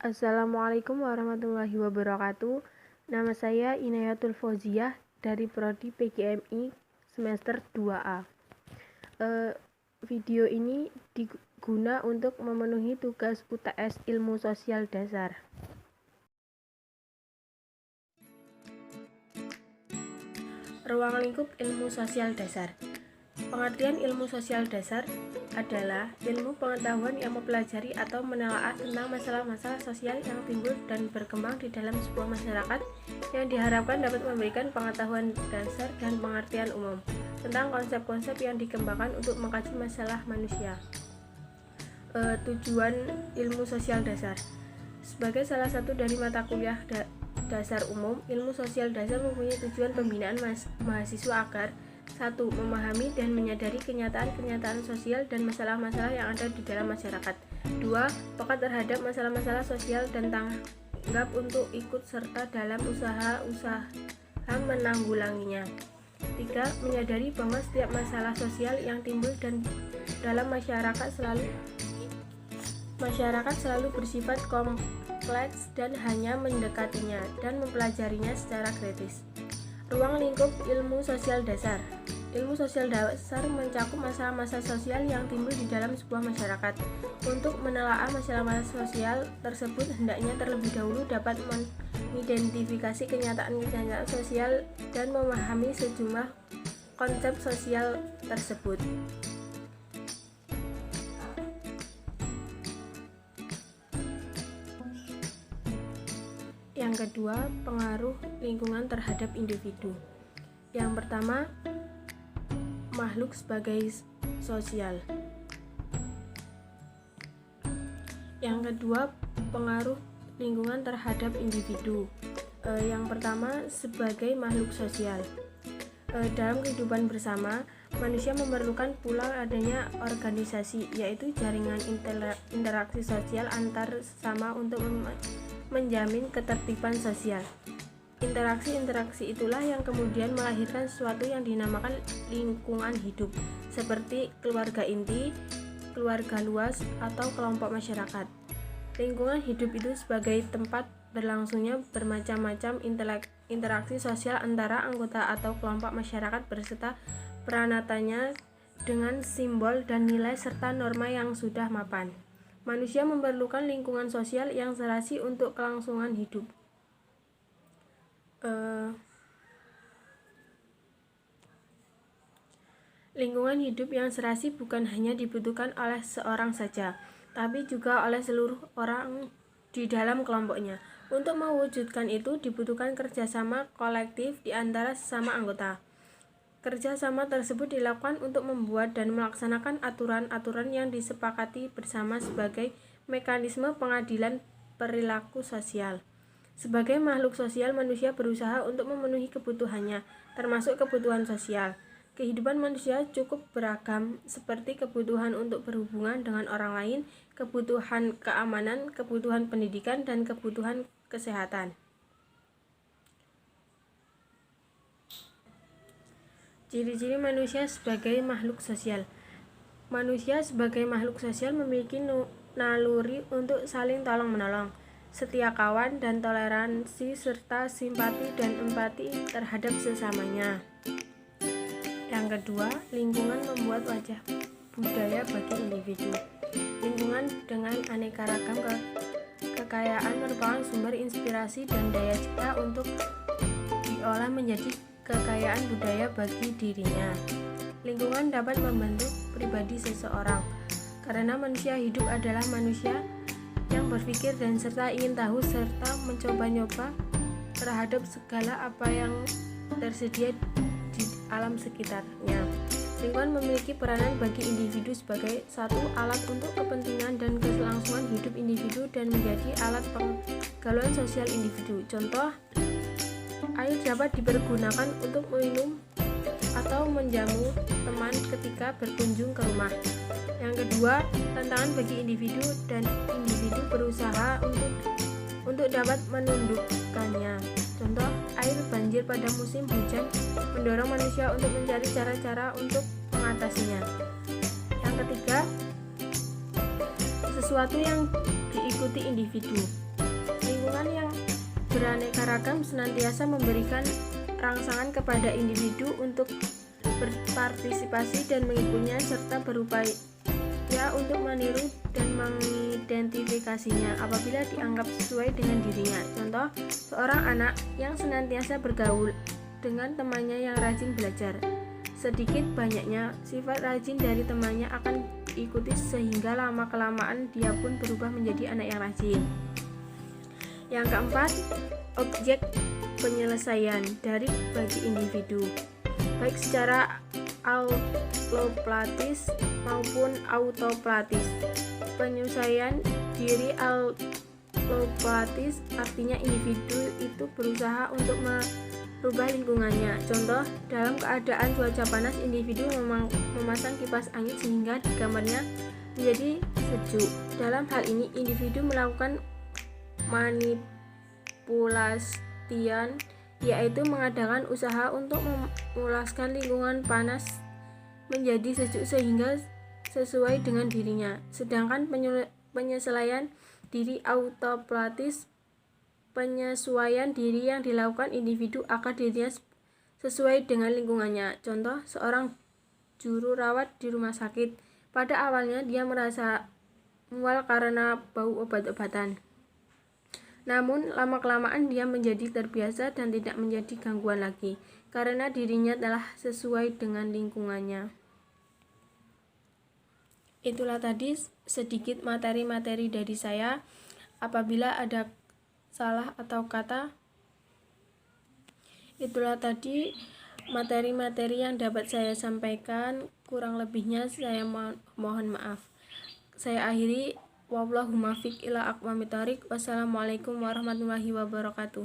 Assalamualaikum warahmatullahi wabarakatuh. Nama saya Inayatul Fauziah dari Prodi PGMI semester 2A. Video ini diguna untuk memenuhi tugas UTS Ilmu Sosial Dasar. Ruang lingkup ilmu sosial dasar. Pengertian ilmu sosial dasar adalah ilmu pengetahuan yang mempelajari atau menelaah tentang masalah-masalah sosial yang timbul dan berkembang di dalam sebuah masyarakat yang diharapkan dapat memberikan pengetahuan dasar dan pengertian umum tentang konsep-konsep yang dikembangkan untuk mengkaji masalah manusia. Tujuan ilmu sosial dasar. Sebagai salah satu dari mata kuliah dasar umum, ilmu sosial dasar mempunyai tujuan pembinaan mahasiswa agar 1. Memahami dan menyadari kenyataan-kenyataan sosial dan masalah-masalah yang ada di dalam masyarakat. 2. Peka terhadap masalah-masalah sosial dan tanggap untuk ikut serta dalam usaha-usaha menanggulanginya. 3. Menyadari bahwa setiap masalah sosial yang timbul dan dalam masyarakat selalu bersifat kompleks dan hanya mendekatinya dan mempelajarinya secara kritis. Ruang lingkup ilmu sosial dasar. Ilmu sosial dasar mencakup masalah-masalah sosial yang timbul di dalam sebuah masyarakat. Untuk menelaah masalah-masalah sosial tersebut, hendaknya terlebih dahulu dapat mengidentifikasi kenyataan-kenyataan sosial dan memahami sejumlah konsep sosial tersebut. Yang kedua, pengaruh lingkungan terhadap individu. Yang pertama, makhluk sebagai sosial. Yang kedua, pengaruh lingkungan terhadap individu. Yang pertama, sebagai makhluk sosial. Dalam kehidupan bersama, manusia memerlukan pula adanya organisasi, yaitu jaringan interaksi sosial antar sesama untuk menjamin ketertiban sosial. Interaksi-interaksi itulah yang kemudian melahirkan sesuatu yang dinamakan lingkungan hidup, seperti keluarga inti, keluarga luas, atau kelompok masyarakat. Lingkungan hidup itu sebagai tempat berlangsungnya bermacam-macam interaksi sosial antara anggota atau kelompok masyarakat beserta peranatanya dengan simbol dan nilai serta norma yang sudah mapan. Manusia memerlukan lingkungan sosial yang serasi untuk kelangsungan hidup. Lingkungan hidup yang serasi bukan hanya dibutuhkan oleh seorang saja, tapi juga oleh seluruh orang di dalam kelompoknya. Untuk mewujudkan itu dibutuhkan kerjasama kolektif di antara sesama anggota. Kerjasama tersebut dilakukan untuk membuat dan melaksanakan aturan-aturan yang disepakati bersama sebagai mekanisme pengadilan perilaku sosial. Sebagai makhluk sosial, manusia berusaha untuk memenuhi kebutuhannya, termasuk kebutuhan sosial. Kehidupan manusia cukup beragam, seperti kebutuhan untuk berhubungan dengan orang lain, kebutuhan keamanan, kebutuhan pendidikan, dan kebutuhan kesehatan. Ciri-ciri manusia sebagai makhluk sosial. Manusia sebagai makhluk sosial memiliki naluri untuk saling tolong-menolong, setia kawan, dan toleransi serta simpati dan empati terhadap sesamanya. Yang kedua, lingkungan membuat wajah budaya bagi individu. Lingkungan dengan aneka ragam kekayaan merupakan sumber inspirasi dan daya cipta untuk diolah menjadi kekayaan budaya bagi dirinya. Lingkungan dapat membentuk pribadi seseorang, karena manusia hidup adalah manusia yang berpikir dan serta ingin tahu serta mencoba-nyoba terhadap segala apa yang tersedia di alam sekitarnya. Lingkungan memiliki peranan bagi individu sebagai satu alat untuk kepentingan dan kelangsungan hidup individu dan menjadi alat penggaluan sosial individu. Contoh, air dapat dipergunakan untuk minum atau menjamu teman ketika berkunjung ke rumah. Yang kedua, tantangan bagi individu dan individu berusaha untuk dapat menundukkannya. Contoh, air banjir pada musim hujan mendorong manusia untuk mencari cara-cara untuk mengatasinya. Yang ketiga, sesuatu yang diikuti individu. Lingkungan yang beraneka ragam senantiasa memberikan rangsangan kepada individu untuk berpartisipasi dan mengikutinya serta berupaya untuk meniru dan mengidentifikasinya apabila dianggap sesuai dengan dirinya. Contoh, seorang anak yang senantiasa bergaul dengan temannya yang rajin belajar. Sedikit banyaknya sifat rajin dari temannya akan diikuti sehingga lama-kelamaan dia pun berubah menjadi anak yang rajin. Yang keempat, objek penyelesaian dari bagi individu, baik secara alloplatis maupun autoplatis. Penyelesaian diri alloplatis artinya individu itu berusaha untuk merubah lingkungannya. Contoh, dalam keadaan cuaca panas, individu memasang kipas angin sehingga di kamarnya menjadi sejuk. Dalam hal ini, individu melakukan manipulasian, yaitu mengadakan usaha untuk memulaskan lingkungan panas menjadi sejuk sehingga sesuai dengan dirinya. Sedangkan penyesuaian diri autoplatis, penyesuaian diri yang dilakukan individu agar dirinya sesuai dengan lingkungannya. Contoh, seorang juru rawat di rumah sakit. Pada awalnya dia merasa mual karena bau obat-obatan. Namun lama-kelamaan dia menjadi terbiasa dan tidak menjadi gangguan lagi karena dirinya telah sesuai dengan lingkungannya. Itulah tadi sedikit materi-materi dari saya. Apabila ada salah atau kata, itulah tadi materi-materi yang dapat saya sampaikan. Kurang lebihnya saya mohon maaf. Saya akhiri. Wallahumma fiq ila aqwamit thoriq. Wassalamualaikum warahmatullahi wabarakatuh.